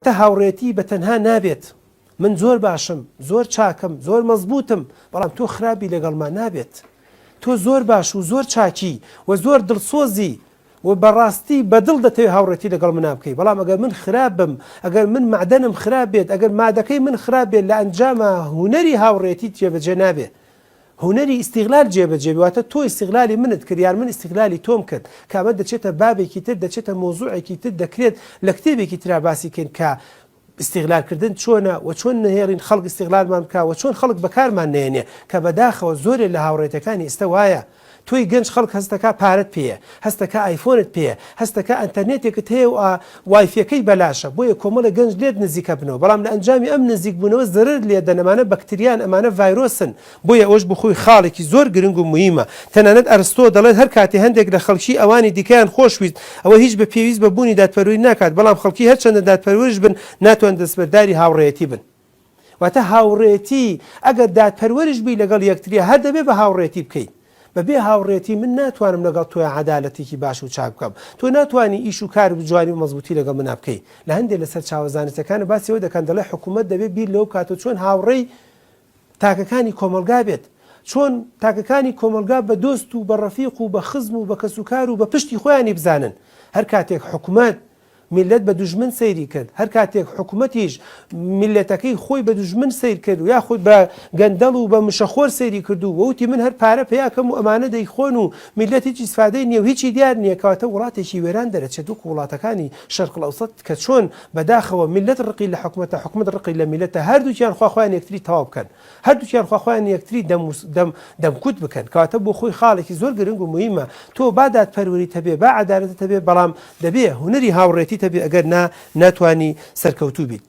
تا هاوڕێتی بە تەنها نابێت من زۆر باشم زۆر چاکم زۆر مەزبوطم بەڵام تۆ خراپی لەگەڵمان نابێت تۆ زۆر باش و زۆر چاکی و زۆر دڵسۆزی و بەڕاستی بەدڵ دەتەوێت هاوڕێتی لەگەڵ من بکەی بەڵام ئەگەر من خراپم ئەگەر من معدەنم خراپ بێت ئەگەر مادەکەی من خراپ بێت لە ئەنجامە هونەری هاوڕێتی جێبەجێ نابێت هونەری ئیستیغلال جێبەجێ واتە تۆ ئیستیغلالی منت کرد یان من ئیستیغلالی تۆم کرد کامە دەچێتە بابێکی تر دەچێتە مۆزوعێکی تر دەکرێت لە کتێبێکی ترا باسی کەین کە استیغلالکردن چۆنە و چۆن نهێڵین خەڵک استیغلالمان بکە و چۆن خەڵک بەکارمان نێنێ کە بەداخەوە زۆرێ لە هاوڕێتەکانی ئێستا وایە تۆی گەنج خەڵک هەستەکە پارەت پێیە هەستەکە ئایفۆنت پێیە هەستەکە ئەنتەرنێتێکت هەیە و وایفەکەی بەلاشە بۆیە کۆمەڵە گەنج لێت نزیکە بنەوە بەڵام لە ئەنجامی ئەم نزیک بوونەوە زەرر لێ دەنەمانە بەکتریان ئەمانە ڤایرۆسن بۆیە ئەوش بخۆی خاڵێکی زۆر گرنگ و مهمە تەنانەت ئەرستۆ دەڵێت هەر کاتێ هەندێک لە خەڵکی ئەوانی دیکەیان خۆشویست ئەوە هیچ بە پێویست بە بوونی دادپەروەری ناکات بەڵام خەڵکی هەرچەندە دادپەروەریش بن ناتوان دەستبەرداری هاوڕێتی بن واتە هاوڕێتی ئەگەر دادپەروەریش بی لەگەڵ یەکتریە هەر دەبێ بە هاوڕێتی بکەیت بەبێ هاوڕێتی من ناتوانم لەگەڵ تۆی عەدالەتێکی باش و چاک بکەم تۆ ناتوانی ئیش و کار و جوانی و مەزبوطی لەگەڵ من بکەیت لە هەندێک لەسەر چاوەزانستەکانە باسی ئەوە دەکەن دەڵێ حکوومەت دەبێت بیر لەو کاتۆ چۆن هاوڕێی تاکەکانی کۆمەلگا بێت چۆن تاکەکانی کۆمەلگا بە دۆست و بە ڕەفیق و بە خزم و بە کەسوکار و بە پشتی خۆیانی بزانن هەر کاتێک حکوومەت میلەت بە دوژمن سەیری کرد هەر کاتێک حکوومەتیش میلەتەکەی خۆی بە دوژمن سیر کرد و یاخود بە گەندەڵ و بە مشەخۆر سەیری کردو وەوتی من هەر پارە پێیاکەم و ئەمانە دەیخۆن و میلەت هیچ ئیسفادەی نییە و هیچی دیار نییە کەواتە وڵاتێکی وێران دەرەچێت وەکو وڵاتەکانی شەرقل ئەوسەد کە چۆن بەداخەوە میلەت ڕقی لە حکوومەتە حکوومەت ڕقی لە میلەتە هەردووکیان خواخوایان یەکتری تەواو بکەن هەردووکیان خواخوایان یەکتری دەمکوت بکەن کەواتە بۆ خۆی خاڵێکی زۆر گرنگ و مهمە تۆ با دادپەروەریت هەبێ با عەدالەتت هەبێ بەڵام دەبێ هونەری هاوڕێتی هەبێ ئەگەر ناتوانی سەرکەوتوو بیت